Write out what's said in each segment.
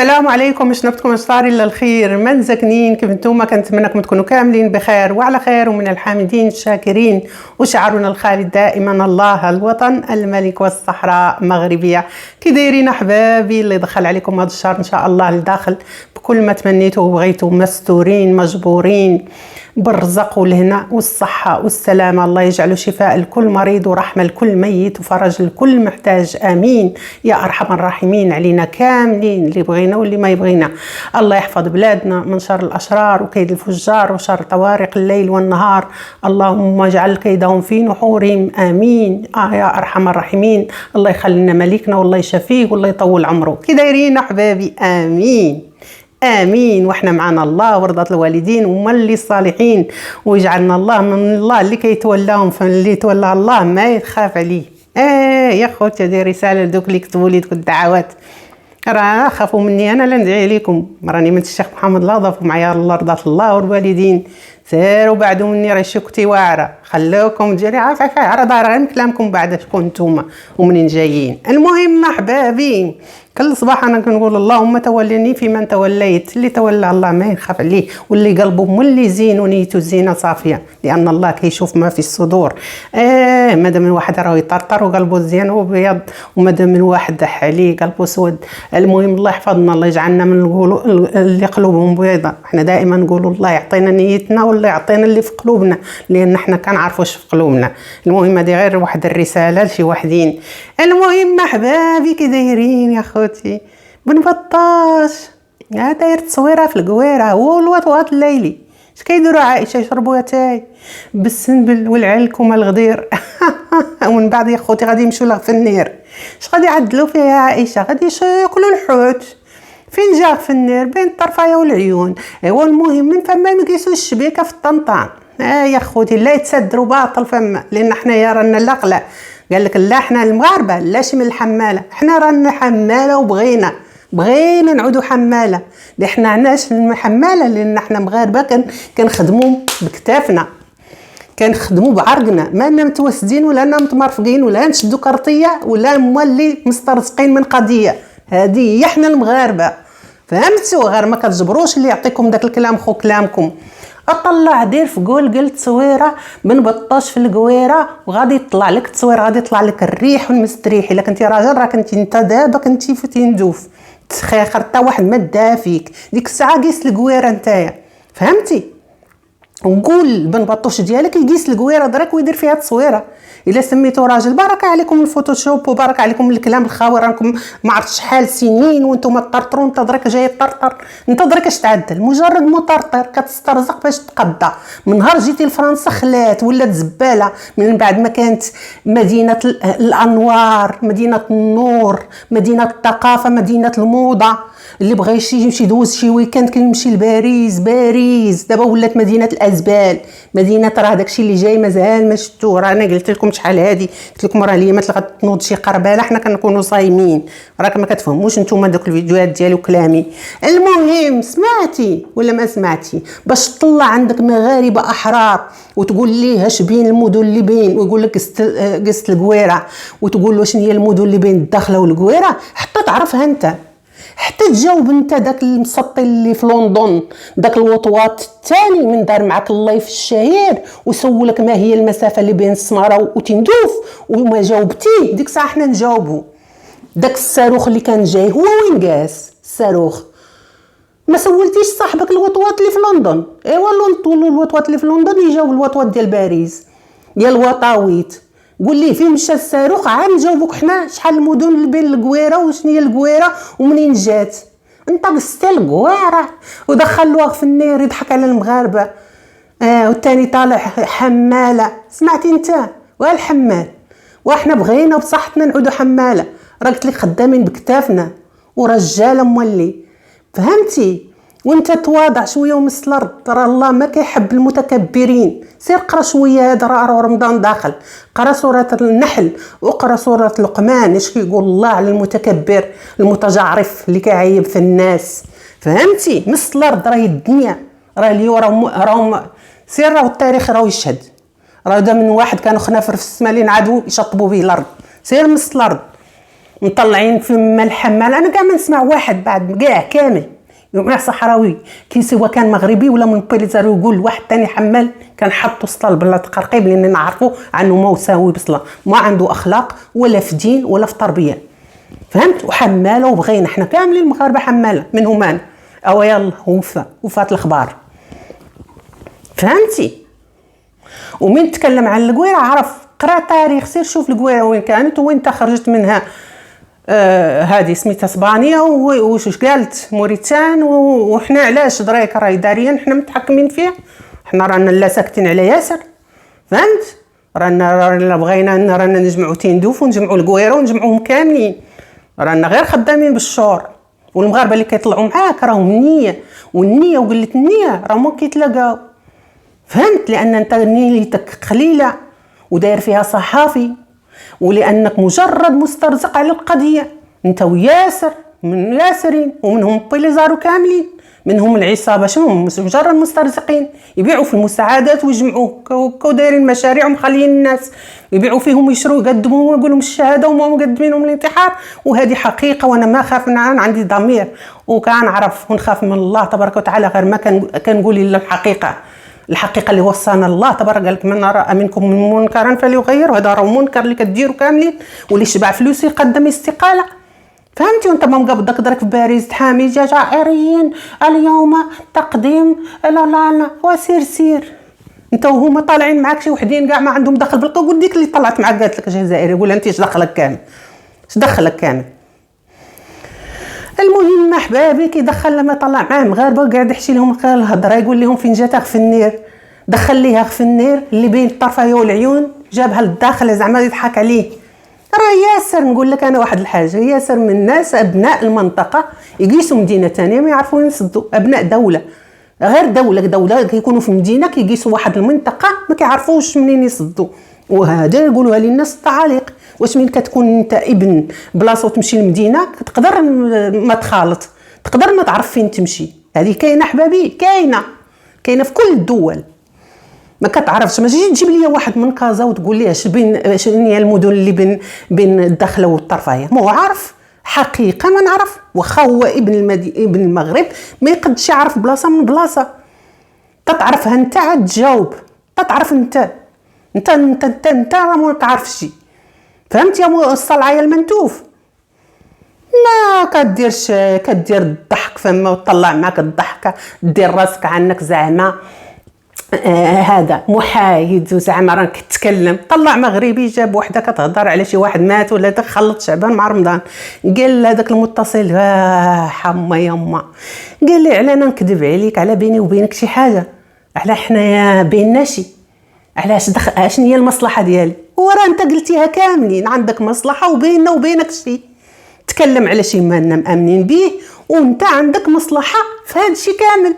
السلام عليكم. شنو بتكم صار الا الخير؟ من ساكنين كيف نتوما؟ كنتمنىكم تكونوا كاملين بخير وعلى خير ومن الحامدين الشاكرين، وشعارنا الخالد دائما الله الوطن الملك والصحراء مغربيه. كي دايرين احبابي؟ اللي دخل عليكم هذا الشهر ان شاء الله لداخل بكل ما تمنيتوا وبغيتوا، مستورين مجبورين بالرزق والهنا والصحة والسلامة. الله يجعله شفاء لكل مريض ورحمة لكل ميت وفرج لكل محتاج، آمين يا أرحم الراحمين علينا كاملين، اللي بغينا واللي ما يبغينا. الله يحفظ بلادنا من شر الأشرار وكيد الفجار وشر طوارق الليل والنهار، اللهم اجعل كيدهم في نحورهم، آمين يا أرحم الراحمين. الله يخلي لنا مليكنا والله يشفيه والله يطول عمره. كي دايرين أحبابي؟ آمين آمين. وإحنا معنا الله ورضا الوالدين وملي الصالحين، ويجعلنا الله من الله اللي كيتولاهم، فاللي تولى الله ما يخاف عليه. يا خوتي هذه رسالة لدوك اللي كتبوا لي دوك الدعوات، راه خافوا مني انا لا ندعي عليكم، راني من الشيخ محمد لاضاف معايا الله رضا الله والوالدين. سيروا بعدوا مني راه شكتي واعره، خلوكم تجري عارفه دار غير كلامكم بعد شكون نتوما ومنين جايين. المهم احبابي، كل صباح انا كنقول اللهم تولني في من توليت، اللي تولى الله ما يخاف عليه، واللي قلبه مولي زين ونيته زينه صافيه، لان الله كيشوف ما في الصدور. مادام الواحد راه يطرطر وقلبه زين وبيض، ومادام الواحد عليه قلبه سود. المهم الله يحفظنا، الله يجعلنا من اللي قلوبهم بيضاء. احنا دائما نقولوا الله يعطينا نيتنا والله يعطينا اللي في قلوبنا، لان احنا كنعرفوا اش في قلوبنا. المهم هذه غير واحد الرساله لشي وحدين. المهم احبابي كي دايرين يا خوتي؟ بن بطاش داير تصويره في القويره هو الوطواط الليلي. اش كيديروا عائشه؟ يشربوا اتاي بالسنبل والعلك وما الغدير ومن بعد يا خوتي غادي يمشوا لها في النير. اش غادي يعدلوا فيها يا عائشه؟ غادي ياكلوا الحوت. فين جا في النير؟ بين الطرفايه والعيون. ايوا المهم من فما ما كيسوش الشبيكه في الطنطان. يا خوتي لا يتصدروا باطل فما، لان حنايا رانا الاقلع. قال لك لا احنا المغاربه لاش من الحماله، احنا رانا حماله وبغينا نعودوا حماله. اللي احنا عناش الحماله لان احنا مغاربه كنخدموا بكتافنا، كنخدموا بعرقنا، ما لنا متوسدين ولا لنا متمرفقين ولا نشدوا كرطيه ولا مولي مسترزقين من قضيه. هذه هي احنا المغاربه، فهمتوا؟ غير ما كتجبروش اللي يعطيكم داك الكلام خو كلامكم. اطلع دير في قلت تصويره بن بطاش في القويره وغادي يطلع لك تصوير، غادي يطلع لك الريح والمستريح. الا كنتي راجل راه كنتي انت دابا كنتي تندوف تخيخر حتى واحد ما دا فيك. ديك الساعه قيس القويره نتايا، فهمتي؟ وقول بن بطوش ديالك يقيس القويره درك ويدير فيها تصويره. الا سميتو راجل بارك عليكم الفوتوشوب وبارك عليكم الكلام الخاوي، راكم ما عرفت شحال سنين وانتم تطرطروا. انت درك جاي تطرطر، انت درك اش تعدل؟ مجرد مطرطر كتسترزق باش تقضى. من نهار جيتي لفرنسا خلات ولات زباله، من بعد ما كانت مدينه الانوار، مدينه النور، مدينه الثقافه، مدينه الموضه. اللي بغى يمشي يدوز شي ويكاند كيمشي لباريس. باريس دابا ولات مدينه الازبال، مدينه راه داكشي اللي جاي مازال ما شفتوه. راه انا قلت لكم شحال هادي، قلت لكم راه اليامات اللي غتنوض شي قرباله حنا كنكونوا صايمين، راك ما كتفهموش نتوما دوك الفيديوهات ديالي وكلامي. المهم سمعتي ولا ما سمعتي؟ باش تطلع عندك مغاربه احرار وتقول ليه اش بين المدن اللي بين، ويقول لك قست القويره، وتقول له شنو هي المدن اللي بين الداخله والقويره حتى تعرفها انت، حتى تجاوب انت داك المسطي اللي في لندن، داك الوطواط الثاني من دار معك اللايف الشهير وسولك ما هي المسافه اللي بين السماره وتندوف وما جاوبتي. ديك الساعه حنا نجاوبوا. داك الصاروخ اللي كان جاي هو وين قاس الصاروخ؟ ما سولتيش صاحبك الوطواط اللي في لندن؟ ايوا الوطواط اللي في لندن يجاوب الوطواط ديال باريس ديال الوطاويط. قول لي فين مشى الصاروخ عاد نجاوبك حنا شحال المدن اللي بين القويره وشنو هي القويره ومنين جات. انت قست القويره ودخلوها في النير يضحك على المغاربه. والثاني طالع حماله. سمعتي انت؟ والحمال واحنا بغينا بصحتنا نعودوا حماله. راه قلت لك خدامين بكتافنا ورجاله مولي، فهمتي؟ وانت تواضع شويه ومس الارض، ترى الله ما كيحب المتكبرين. سير قرا شويه، هذا راه رمضان داخل، قرا سوره النحل وقرا سوره لقمان. اش كيقول الله على المتكبر المتجعرف اللي كيعيب في الناس؟ فهمتي؟ مس الارض راهي الدنيا، راه اليوم راهم سير، راه التاريخ راه يشهد. راه دا من واحد كانوا خنافر في السماء اللي نعادوا يشطبوا به الارض. سير مس الارض مطلعين في الحمال. انا كاع ما نسمع واحد بعد كاع كامل يوم صحراوي كي سوا كان مغربي ولا من بوليزارو يقول واحد تاني حمال كان حطو سطل بلا تقرقيب، لان نعرفوا عنه ما مساوي بصلا، ما عنده اخلاق ولا في دين ولا في تربيه، فهمت؟ وحماله وبغينا احنا كاملين المغاربه حماله منهم انا، او يلا وفات الاخبار، فهمتي؟ ومن تكلم عن القويره عرف قرا تاريخ، سير شوف القويره وين كانت وين خرجت منها. هذه سميتها اسبانيا وش قالت موريتان، وحنا علاش دريك راهي داريا حنا متحكمين فيه، حنا رانا لا ساكتين على ياسر، فهمت؟ رانا بغينا رانا نجمعوا تندوف ونجمعوا القويره ونجمعوهم كاملين، رانا غير خدامين بالشور. والمغاربه اللي كيطلعوا معاك راهم النيه، والنيه وقلت النيه راهم كيتلاقاو، فهمت؟ لان انت نيتك قليله وداير فيها صحافي، ولانك مجرد مسترزق على القضيه. انت وياسر من ياسرين ومنهم بوليزارو كاملين، منهم العصابه شنو مجرد مسترزقين يبيعوا في المساعدات ويجمعوا ودايرين مشاريع ومخليين الناس يبيعوا فيهم ويشروا يقدموا ويقولوا الشهاده وما مقدمينهم الانتحار. وهذه حقيقه، وانا ما خاف منها، عندي ضمير وكان عرف ونخاف من الله تبارك وتعالى، غير ما كان نقول الا الحقيقه اللي وصانا الله تبارك. قالك من راى منكم من منكرا فليغيره، هذا راه منكر اللي كديروا كاملين، واللي شبع فلوس يقدم استقاله، فهمتي؟ وانت ما مقبضك درك في باريس تحامي جزائريين اليوم تقديم لا وسير انت وهما طالعين معاك شي وحدين كاع ما عندهم دخل بالقوه، ديك اللي طلعت معاك قالت لك جزائري، ولا انت ايش دخلك كامل؟ المهم احبابي كي دخل لما طلع معاه مغاربه وقاعد يحكي لهم الهضره، يقول لهم فين جات في النير، دخل ليها في النير اللي بين الطرفيه والعيون، جابها للداخل زعما يضحك عليه. راه ياسر نقول لك انا واحد الحاجه، ياسر من الناس ابناء المنطقه يقيسوا مدينه ثانيه ما يعرفوا يصدوا، ابناء دوله غير دوله كيكونوا في مدينه كيقيسوا واحد المنطقه ما كيعرفوش منين يصدوا، وهذا يقولوها للناس التعاليق. واش من كتكون انت ابن بلاصه وتمشي للمدينه تقدر ما تخالط، تقدر ما تعرف فين تمشي، هذه كاينه احبابي، كاينه في كل الدول، ما كتعرفش. ما تجي تجيب لي واحد من كازا وتقول لي شنو هي المدن اللي بين الدخله والطرفيه، ما هو عارف حقيقه، ما نعرف، واخا هو ابن المغرب ما يقدش يعرف بلاصه من بلاصه، تتعرفها انت عاد تجاوب، تتعرف انت ما تعرفش، فهمت يا الصلعه يا المنتوف؟ ما كدير الضحك فما وتطلع معك الضحكه، دير راسك عنك زعما هذا محايد وزعما راك تتكلم. طلع مغربي جاب وحده كتهضر على شي واحد مات ولا تخلط شعبان مع رمضان، قال هذاك المتصل حما يما قال لي على انا نكذب عليك، على بيني وبينك شي حاجه، على حنايا بيننا شي، علاش شنو هي المصلحه ديالي؟ ورا انت قلتيها كاملين، عندك مصلحه وبيننا وبينك شي، تكلم على شي ما مامنين به وانت عندك مصلحه في هذا الشيء كامل،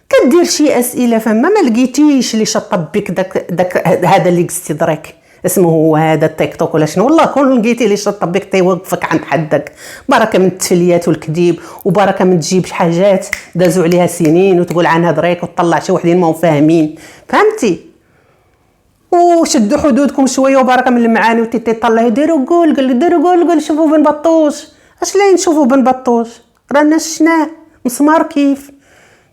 كدير شي اسئله فما ما لقيتيش اللي شطب بك داك هذا اللي قستي دريك اسمه هو هذا التيك توك ولا شنو، والله كون لقيتي اللي شطب بك تيوقفك عند حدك، بركه من التفليات والكذب، وبركه من تجيب حاجات دازوا عليها سنين وتقول عنها دريك وتطلع شي وحدين ما فاهمين، فهمتي؟ وشدوا حدودكم شويه وبركه من المعاني وتطلع ديروا قول شوفوا بن بطوش، اش لا نشوفوا بن بطوش رانا شناه مسمار كيف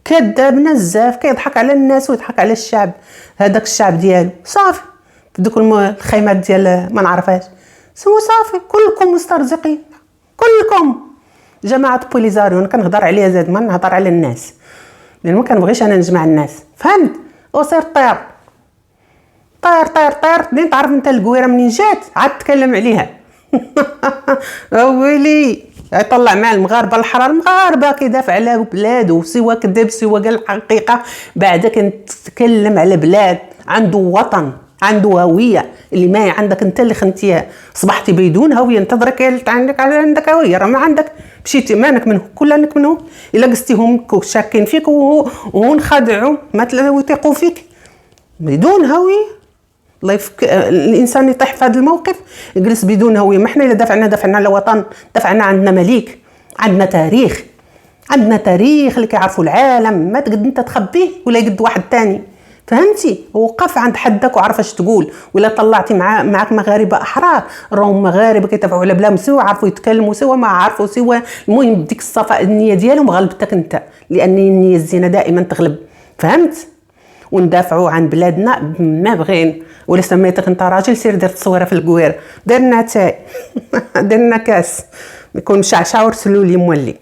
كذاب نزاف، كيضحك على الناس ويضحك على الشعب، هذاك الشعب ديالو صافي في دوك الخيمات ديال ما نعرفهاش سمو صافي، كلكم مسترزقين، كلكم جماعه بوليزاريو. انا كنهضر عليها زاد ما نهضر على الناس، لان ما كنبغيش انا نجمع الناس، فهمت؟ وصير طير منين تعرف انت القويره منين جات عاد تكلم عليها ويلي يطلع مع المغاربه الحرار، المغاربه كيدافع على بلاده، سوا كذب سوا قال الحقيقه، بعدك تتكلم على بلاد عنده وطن عنده هويه، اللي ما عندك انت اللي خنتيها، صبحتي بدون هويه، انت درك عندك هويه، راه ما عندك، مشيتي مالك منه كلك منه، الا قستيهم شاكين فيك ونخدعوا ما يثقوا فيك بدون هويه. الله يفك الانسان يطيح في هذا الموقف يجلس بدون هويه. ما احنا الا دافعنا على وطن، دافعنا عندنا مليك، عندنا تاريخ اللي كيعرفوا العالم، ما تقد انت تخبيه ولا يقد واحد تاني، فهمتي؟ وقف عند حدك وعرف اش تقول. ولا طلعتي معاك مغاربه احرار، راهم مغاربه كيتابعوا على بلا مسوى، عرفوا يتكلموا سوا ما عرفوا سوا، المهم بديك الصفاء النيه ديالهم غلبتك انت، لان النيه الزينه دائما تغلب. فهمت؟ وندافعوا عن بلادنا ما بغين. ولا سميتك انت راجل سير دير تصويره في الكوير، درنا تاي درنا كاس يكون مشعشع ورسلوا لي مولي.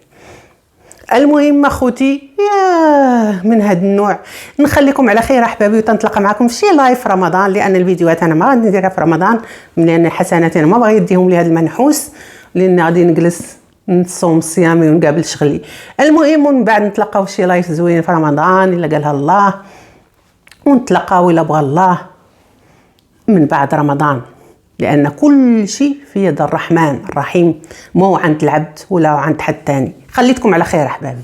المهم اخوتي يا من هذا النوع، نخليكم على خير احبابي، وتنتلاقى معكم في شي لايف في رمضان، لان الفيديوهات انا ما غادي نديرها في رمضان، لان حسناتي انا ما بغيت نديهم لهذا المنحوس، لان غادي نجلس نصوم صيامي ونقابل شغلي. المهم من بعد نتلاقاو في شي لايف زوين في رمضان الا قالها الله، ونتلاقاو الا بغى الله من بعد رمضان، لان كل شيء في يد الرحمن الرحيم، مو عند العبد ولا عند حد تاني. خليتكم على خير احبابي.